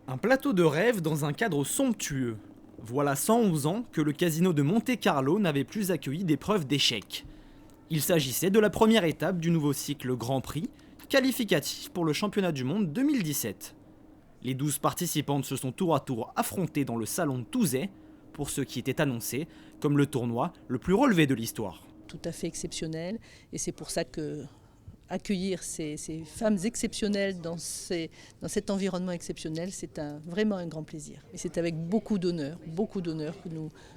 Un plateau de rêve dans un cadre somptueux. Voilà 111 ans que le casino de Monte-Carlo n'avait plus accueilli d'épreuves d'échecs. Il s'agissait de la première étape du nouveau cycle Grand Prix, qualificatif pour le championnat du monde 2017. Les 12 participantes se sont tour à tour affrontées dans le salon de Touzet, pour ce qui était annoncé comme le tournoi le plus relevé de l'histoire. Tout à fait exceptionnel, et c'est pour ça que accueillir ces femmes exceptionnelles dans cet environnement exceptionnel, c'est vraiment un grand plaisir. Et c'est avec beaucoup d'honneur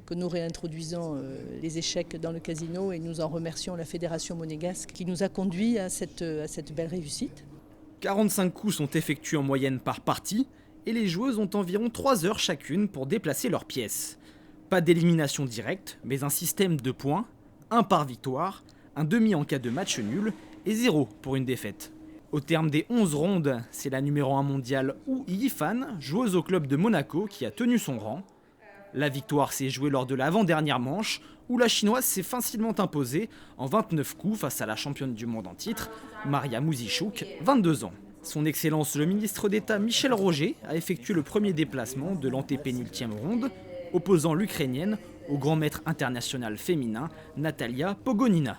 que nous réintroduisons les échecs dans le casino, et nous en remercions la Fédération monégasque qui nous a conduits à cette belle réussite. 45 coups sont effectués en moyenne par partie, et les joueuses ont environ 3 heures chacune pour déplacer leurs pièces. Pas d'élimination directe, mais un système de points, 1 par victoire, un demi en cas de match nul, et 0 pour une défaite. Au terme des 11 rondes, c'est la numéro 1 mondiale Hou Yifan, joueuse au club de Monaco, qui a tenu son rang. La victoire s'est jouée lors de l'avant-dernière manche, où la chinoise s'est facilement imposée en 29 coups face à la championne du monde en titre, Maria Muzichuk, 22 ans. Son Excellence le ministre d'État Michel Roger a effectué le premier déplacement de l'antépénultième ronde, opposant l'Ukrainienne au grand maître international féminin Natalia Pogonina.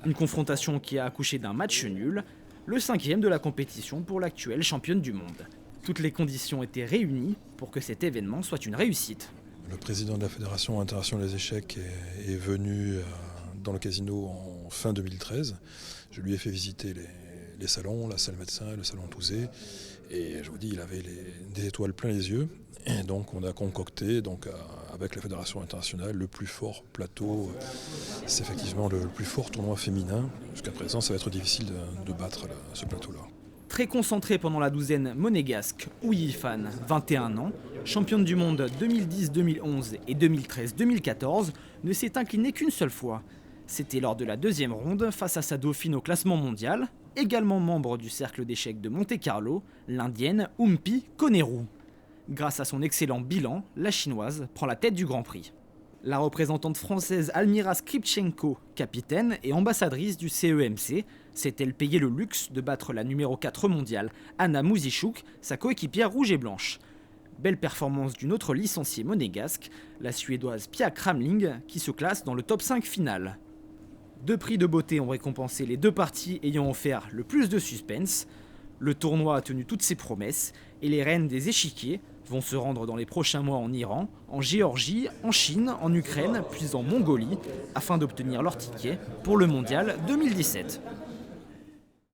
Une confrontation qui a accouché d'un match nul, le 5e de la compétition pour l'actuelle championne du monde. Toutes les conditions étaient réunies pour que cet événement soit une réussite. Le président de la Fédération internationale des échecs est venu dans le casino en fin 2013. Je lui ai fait visiter les salons, la salle médecin, le salon Touzet. Et je vous dis, il avait des étoiles plein les yeux. Et donc on a concocté avec la Fédération internationale le plus fort plateau. C'est effectivement le plus fort tournoi féminin. Jusqu'à présent, ça va être difficile de battre ce plateau-là. Très concentrée pendant la douzaine monégasque, Hou Yifan, 21 ans, championne du monde 2010-2011 et 2013-2014, ne s'est inclinée qu'une seule fois. C'était lors de la deuxième ronde face à sa dauphine au classement mondial, également membre du cercle d'échecs de Monte-Carlo, l'Indienne Umpi Koneru. Grâce à son excellent bilan, la Chinoise prend la tête du Grand Prix. La représentante française Almira Skripchenko, capitaine et ambassadrice du CEMC, s'est-elle payé le luxe de battre la numéro 4 mondiale, Anna Muzichuk, sa coéquipière rouge et blanche. Belle performance d'une autre licenciée monégasque, la suédoise Pia Kramling, qui se classe dans le top 5 final. 2 prix de beauté ont récompensé les 2 parties ayant offert le plus de suspense. Le tournoi a tenu toutes ses promesses et les reines des échiquiers vont se rendre dans les prochains mois en Iran, en Géorgie, en Chine, en Ukraine, puis en Mongolie, afin d'obtenir leur ticket pour le mondial 2017.